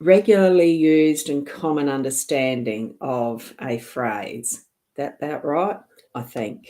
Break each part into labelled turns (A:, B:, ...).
A: regularly used and common understanding of a phrase. That about right? I think.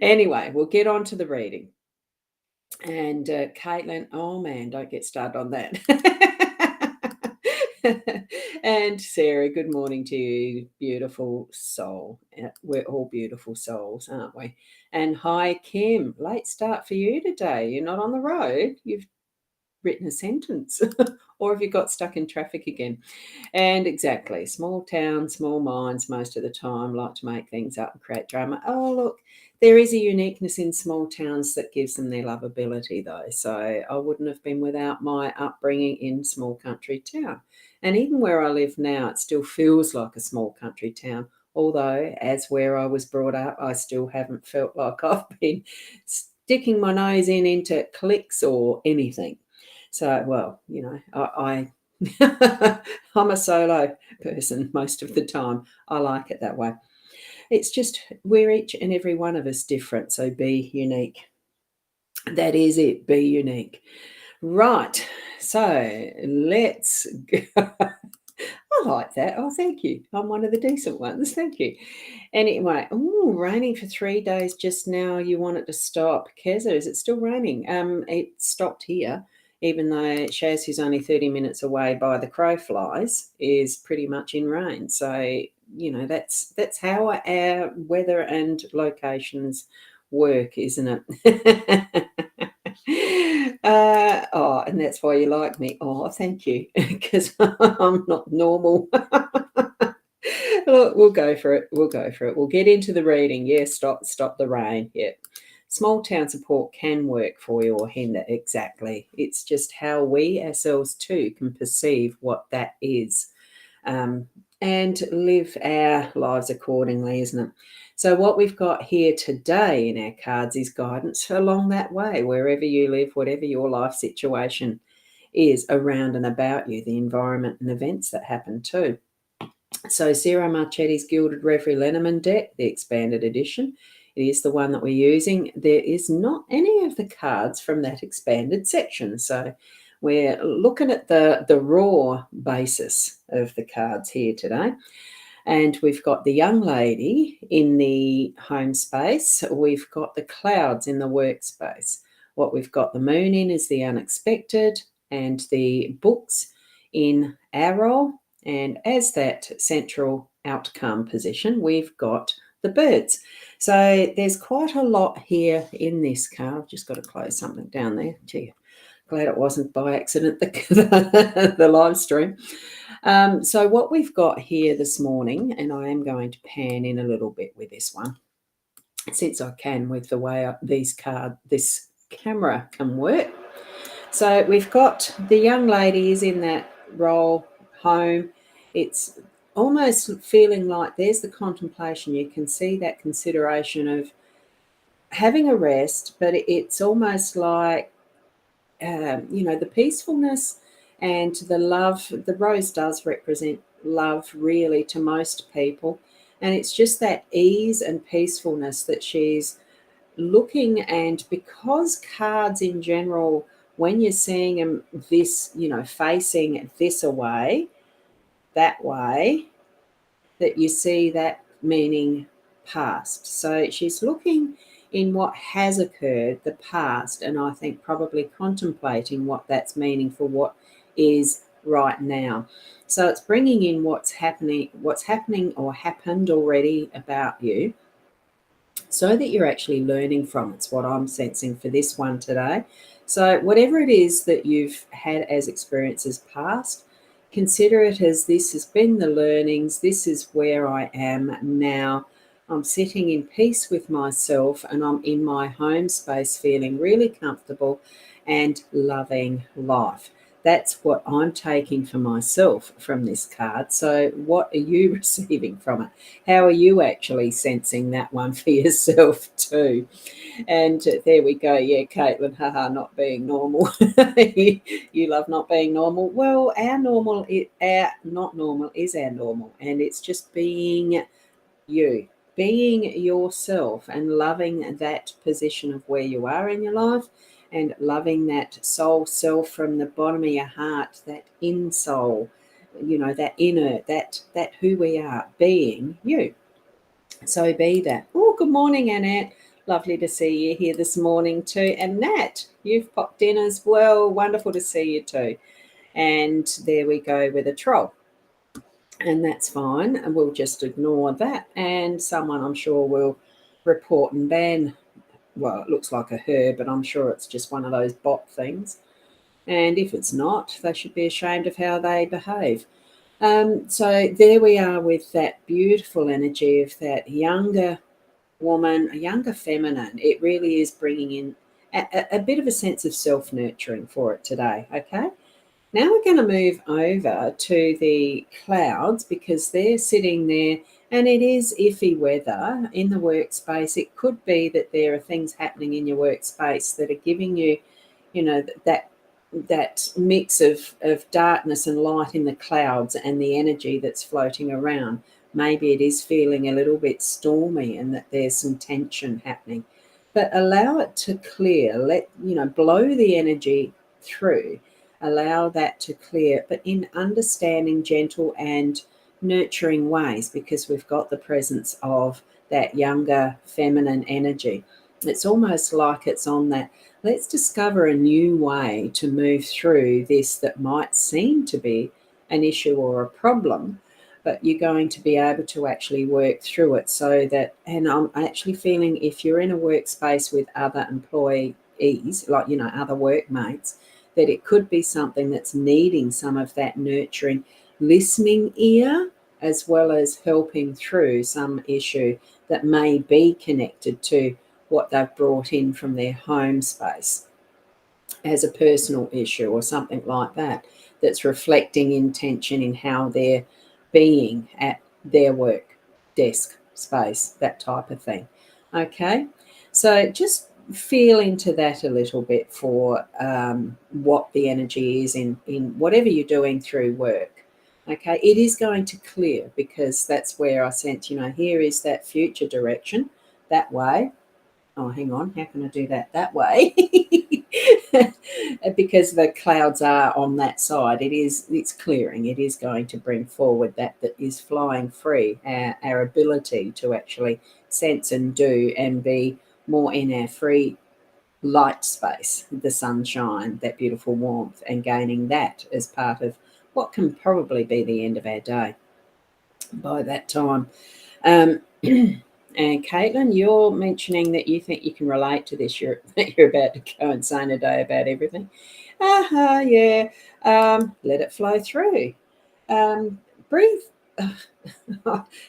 A: Anyway, we'll get on to the reading. And Caitlin, oh man, don't get started on that. And Sarah, good morning to you, beautiful soul. We're all beautiful souls, aren't we? And hi, Kim. Late start for you today. You're not on the road. You've written a sentence, or have you got stuck in traffic again? And exactly, small towns, small minds most of the time like to make things up and create drama. Oh, look, there is a uniqueness in small towns that gives them their lovability, though. So I wouldn't have been without my upbringing in small country town. And even where I live now, it still feels like a small country town. Although, as where I was brought up, I still haven't felt like I've been sticking my nose into cliques or anything. So, well, I'm a solo person most of the time. I like it that way. It's just we're each and every one of us different, so be unique. That is it, be unique. Right, so let's go. I like that. Oh, thank you. I'm one of the decent ones. Thank you. Anyway, oh, raining for 3 days just now. You want it to stop. Keza, is it still raining? It stopped here, even though Shaz, who's only 30 minutes away by the crow flies, is pretty much in rain. So, that's how our weather and locations work, isn't it? And that's why you like me. Oh, thank you, because I'm not normal. Look, we'll go for it. We'll go for it. We'll get into the reading. Yeah, stop the rain. Yeah. Small town support can work for you or hinder. Exactly. It's just how we ourselves too can perceive what that is. And live our lives accordingly, isn't it? So what we've got here today in our cards is guidance along that way, wherever you live, whatever your life situation is around and about you, the environment and events that happen too. So Ciro Marchetti's Gilded Reverie Lenormand deck, the expanded edition, it is the one that we're using. There is not any of the cards from that expanded section. So we're looking at the raw basis of the cards here today. And we've got the young lady in the home space. We've got the clouds in the workspace. What we've got the moon in is the unexpected, and the books in our role. And as that central outcome position, we've got the birds. So there's quite a lot here in this card. I've just got to close something down there. Gee, glad it wasn't by accident, the live stream. So what we've got here this morning, and I am going to pan in a little bit with this one, since I can with the way this camera can work. So we've got the young lady is in that role home. It's almost feeling like there's the contemplation. You can see that consideration of having a rest, but it's almost like, the peacefulness and the love. The rose does represent love, really, to most people. And it's just that ease and peacefulness that she's looking. And because cards in general, when you're seeing them this, facing this away, that way, that you see that meaning past. So she's looking in what has occurred, the past, and I think probably contemplating what that's meaning for what is right now. So it's bringing in what's happening or happened already about you, so that you're actually learning from it. It's what I'm sensing for this one today. So whatever it is that you've had as experiences past, consider it as this has been the learnings. This is where I am now. I'm sitting in peace with myself, and I'm in my home space feeling really comfortable and loving life. That's what I'm taking for myself from this card. So what are you receiving from it? How are you actually sensing that one for yourself too? And there we go. Yeah, Caitlin, haha, not being normal. You love not being normal. Well, our not normal is our normal. And it's just being you, being yourself and loving that position of where you are in your life and loving that soul self from the bottom of your heart, that in soul, that inner, that who we are, being you. So be that. Oh, good morning, Annette. Lovely to see you here this morning too. And Nat, you've popped in as well. Wonderful to see you too. And there we go with a troll. And that's fine. And we'll just ignore that. And someone, I'm sure, will report and ban. Well, it looks like a her, but I'm sure it's just one of those bot things. And if it's not, they should be ashamed of how they behave. So there we are with that beautiful energy of that younger woman, a younger feminine. It really is bringing in a bit of a sense of self-nurturing for it today, okay? Now we're going to move over to the clouds because they're sitting there and it is iffy weather in the workspace. It could be that there are things happening in your workspace that are giving you, that mix of darkness and light in the clouds and the energy that's floating around. Maybe it is feeling a little bit stormy and that there's some tension happening. But allow it to clear. Blow the energy through. Allow that to clear, but in understanding, gentle and nurturing ways, because we've got the presence of that younger feminine energy. It's almost like it's on that, let's discover a new way to move through this that might seem to be an issue or a problem, but you're going to be able to actually work through it so that, and I'm actually feeling if you're in a workspace with other employees, like, other workmates, that it could be something that's needing some of that nurturing listening ear, as well as helping through some issue that may be connected to what they've brought in from their home space as a personal issue or something like that, that's reflecting intention in how they're being at their work desk space, that type of thing. Okay, so just feel into that a little bit for what the energy is in whatever you're doing through work. Okay, it is going to clear because that's where I sense, here is that future direction, that way. Oh, hang on, how can I do that way? Because the clouds are on that side, it's clearing. It is going to bring forward that is flying free, our ability to actually sense and do and be more in our free light space, the sunshine, that beautiful warmth, and gaining that as part of what can probably be the end of our day by that time. And Caitlin, you're mentioning that you think you can relate to this. You're about to go insane today about everything. Yeah. Let it flow through. Breathe.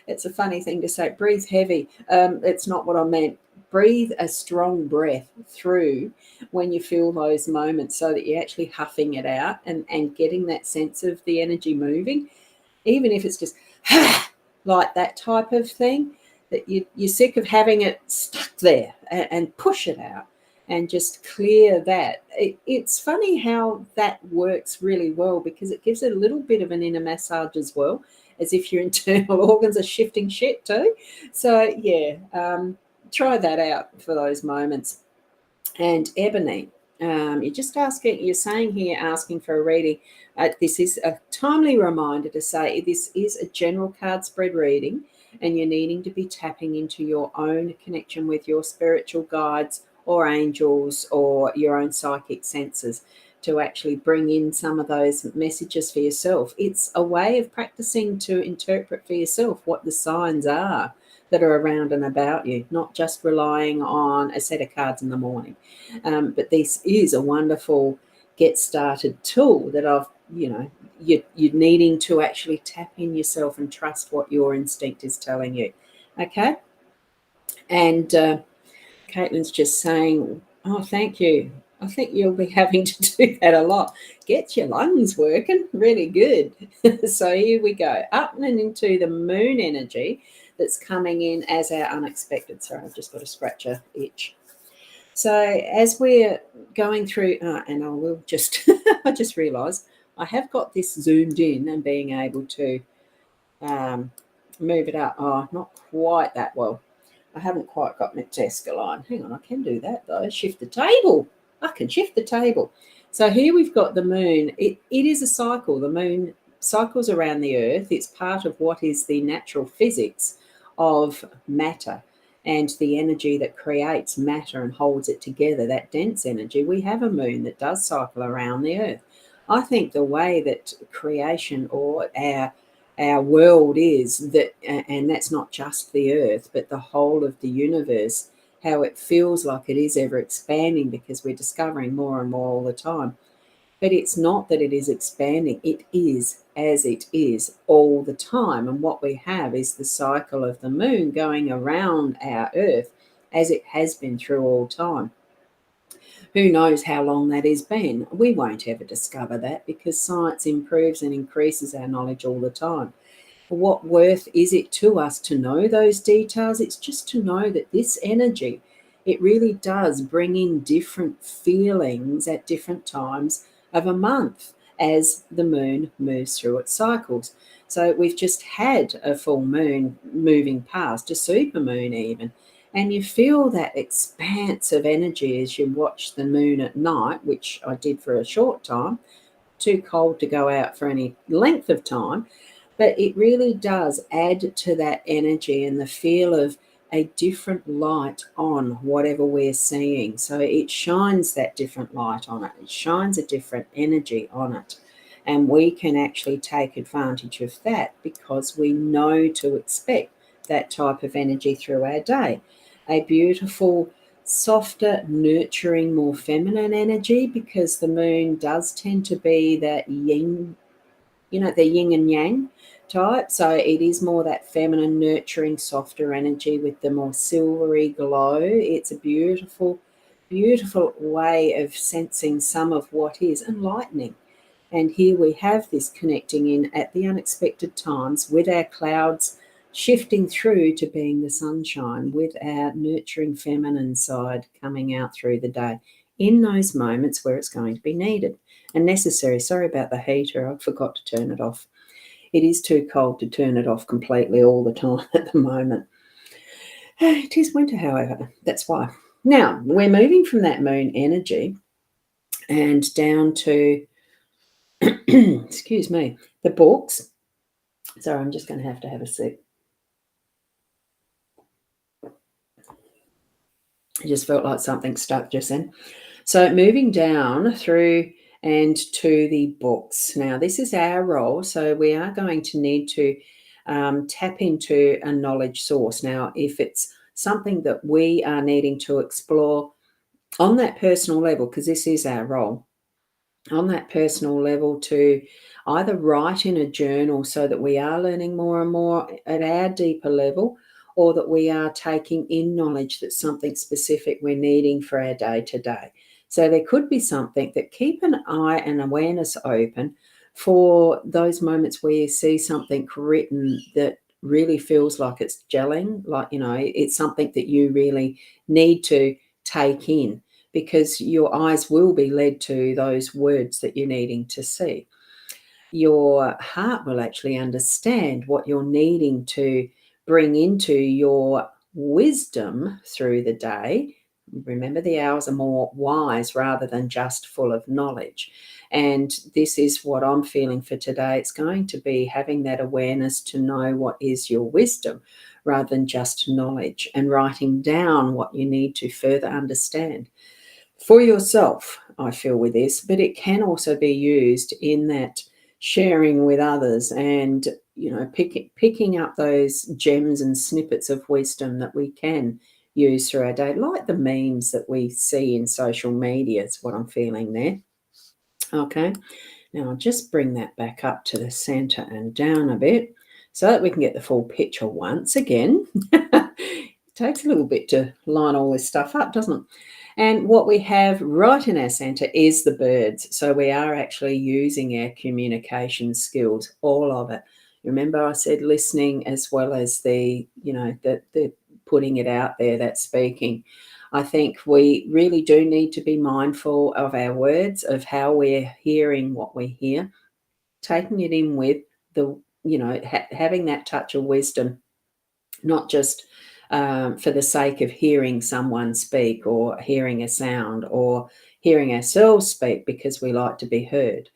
A: It's a funny thing to say. Breathe heavy. It's not what I meant. Breathe a strong breath through when you feel those moments, so that you're actually huffing it out and getting that sense of the energy moving, even if it's just like that type of thing, that you're sick of having it stuck there, and push it out and just clear that. It's funny how that works really well, because it gives it a little bit of an inner massage as well, as if your internal organs are shifting shit too. So yeah, try that out for those moments. And Ebony, you're saying here, asking for a reading. This is a timely reminder to say this is a general card spread reading, and you're needing to be tapping into your own connection with your spiritual guides or angels or your own psychic senses to actually bring in some of those messages for yourself. It's a way of practicing to interpret for yourself what the signs are that are around and about you, not just relying on a set of cards in the morning. But this is a wonderful get started tool that you're needing to actually tap in yourself and trust what your instinct is telling you. Okay. And Caitlin's just saying, oh, thank you. I think you'll be having to do that a lot. Get your lungs working. Really good. So here we go. Up and into the moon energy that's coming in as our unexpected. Sorry, I've just got to scratch a itch. So as we're going through, and I will just, I just realised I have got this zoomed in and being able to move it up. Oh, not quite that well. I haven't quite got my desk aligned. Hang on, I can do that though. Shift the table. I can shift the table. So here we've got the moon. It is a cycle. The moon cycles around the earth. It's part of what is the natural physics of matter and the energy that creates matter and holds it together, that dense energy. We have a moon that does cycle around the earth. I think the way that creation or our world is that, and that's not just the earth, but the whole of the universe, how it feels like it is ever expanding because we're discovering more and more all the time. But it's not that it is expanding, it is as it is all the time. And what we have is the cycle of the moon going around our earth as it has been through all time. Who knows how long that has been? We won't ever discover that because science improves and increases our knowledge all the time. What worth is it to us to know those details? It's just to know that this energy, it really does bring in different feelings at different times of a month as the moon moves through its cycles. So we've just had a full moon moving past, a super moon even, and you feel that expanse of energy as you watch the moon at night, which I did for a short time, too cold to go out for any length of time, but it really does add to that energy and the feel of a different light on whatever we're seeing. So it shines that different light on it. It shines a different energy on it. And we can actually take advantage of that because we know to expect that type of energy through our day. A beautiful, softer, nurturing, more feminine energy, because the moon does tend to be that yin, the yin and yang type. So it is more that feminine, nurturing, softer energy with the more silvery glow. It's a beautiful, beautiful way of sensing some of what is enlightening. And here we have this connecting in at the unexpected times with our clouds shifting through to being the sunshine, with our nurturing feminine side coming out through the day in those moments where it's going to be needed and necessary. Sorry about the heater, I forgot to turn it off. It is too cold to turn it off completely all the time at the moment. It is winter, however, that's why. Now, we're moving from that moon energy and down to, excuse me, the books. Sorry, I'm just going to have a sip. I just felt like something stuck just then. So moving down through and to the books. Now, this is our role, so we are going to need to tap into a knowledge source. Now, if it's something that we are needing to explore on that personal level, because this is our role, on that personal level, to either write in a journal so that we are learning more and more at our deeper level, or that we are taking in knowledge that's something specific we're needing for our day to day. So there could be something that keep an eye and awareness open for those moments where you see something written that really feels like it's gelling, like, it's something that you really need to take in, because your eyes will be led to those words that you're needing to see. Your heart will actually understand what you're needing to bring into your wisdom through the day. Remember, the hours are more wise rather than just full of knowledge. And this is what I'm feeling for today. It's going to be having that awareness to know what is your wisdom rather than just knowledge, and writing down what you need to further understand for yourself, I feel, with this. But it can also be used in that sharing with others, and picking up those gems and snippets of wisdom that we can use through our day, like the memes that we see in social media. Is what I'm feeling there. Okay, now I'll just bring that back up to the center and down a bit so that we can get the full picture once again. It takes a little bit to line all this stuff up, doesn't it? And what we have right in our center is the birds. So we are actually using our communication skills, all of it. Remember, I said listening as well as the putting it out there, that speaking. I think we really do need to be mindful of our words, of how we're hearing what we hear, taking it in with the, having that touch of wisdom, not just for the sake of hearing someone speak or hearing a sound or hearing ourselves speak because we like to be heard.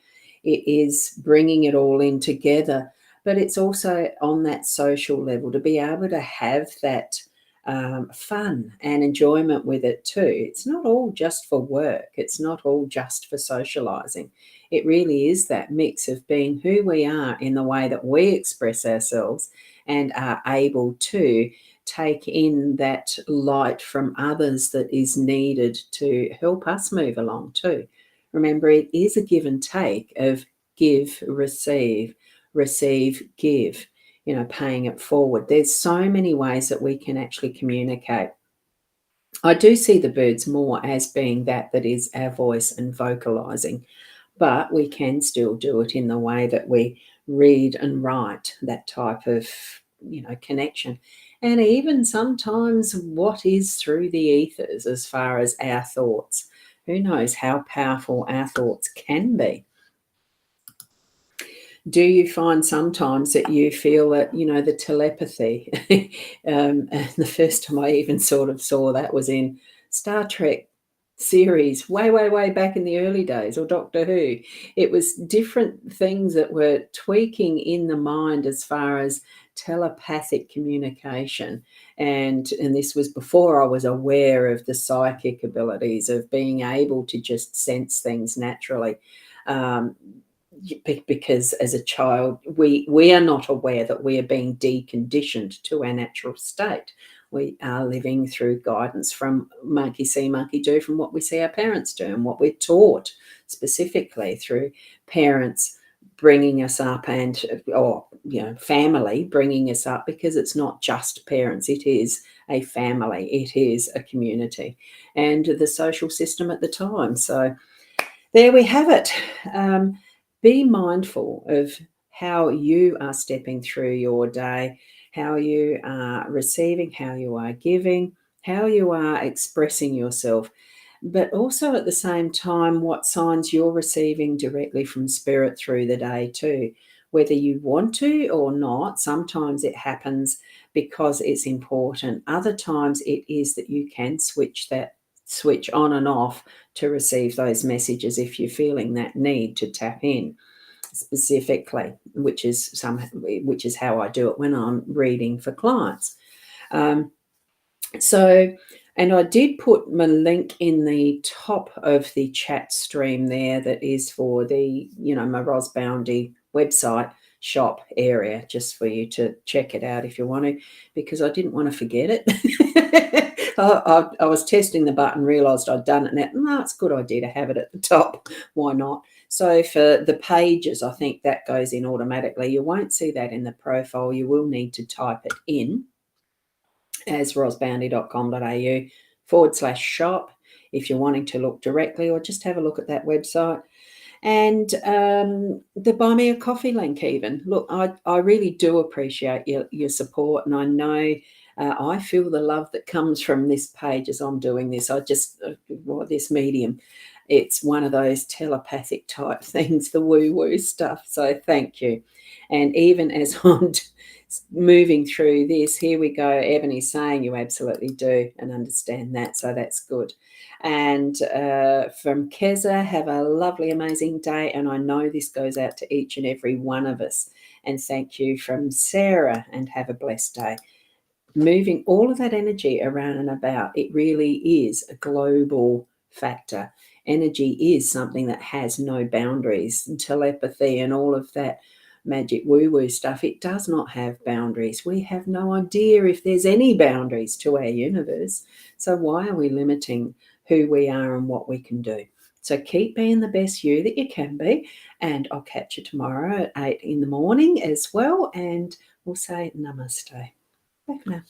A: It is bringing it all in together, but it's also on that social level to be able to have that fun and enjoyment with it too. It's not all just for work. It's not all just for socializing. It really is that mix of being who we are in the way that we express ourselves and are able to take in that light from others that is needed to help us move along too. Remember, it is a give and take of give, receive, give, paying it forward. There's so many ways that we can actually communicate. I do see the birds more as being that is our voice and vocalizing, but we can still do it in the way that we read and write, that type of, connection. And even sometimes what is through the ethers as far as our thoughts. Who knows how powerful our thoughts can be? Do you find sometimes that you feel that, the telepathy? And the first time I even sort of saw that was in Star Trek series way, way, way back in the early days, or Doctor Who. It was different things that were tweaking in the mind as far as telepathic communication. And this was before I was aware of the psychic abilities of being able to just sense things naturally. Because as a child, we are not aware that we are being deconditioned to our natural state. We are living through guidance from monkey see, monkey do, from what we see our parents do and what we're taught specifically through parents bringing us up and, or, family bringing us up, because it's not just parents, it is a family, it is a community and the social system at the time. So there we have it. Be mindful of how you are stepping through your day, how you are receiving, how you are giving, how you are expressing yourself, but also at the same time, what signs you're receiving directly from spirit through the day too. Whether you want to or not, sometimes it happens because it's important. Other times it is that you can switch on and off to receive those messages if you're feeling that need to tap in specifically, which is how I do it when I'm reading for clients. And I did put my link in the top of the chat stream there that is for the, my Ros Boundy website shop area, just for you to check it out if you want to, because I didn't want to forget it. I was testing the button, realised I'd done it, and no, it's a good idea to have it at the top. Why not? So for the pages, I think that goes in automatically. You won't see that in the profile. You will need to type it in as rosboundy.com.au /shop if you're wanting to look directly, or just have a look at that website. And the Buy Me a Coffee link even. Look, I really do appreciate your support, and I know I feel the love that comes from this page as I'm doing this. This medium, it's one of those telepathic type things, the woo-woo stuff. So thank you. And even as I'm moving through this, here we go. Ebony's saying you absolutely do and understand that. So that's good. And from Keza, have a lovely, amazing day. And I know this goes out to each and every one of us. And thank you from Sarah, and have a blessed day. Moving all of that energy around and about, it really is a global factor. Energy is something that has no boundaries. Telepathy and all of that magic woo-woo stuff, it does not have boundaries. We have no idea if there's any boundaries to our universe. So why are we limiting who we are and what we can do? So keep being the best you that you can be, and I'll catch you tomorrow at 8 in the morning as well, and we'll say namaste. Bye for now.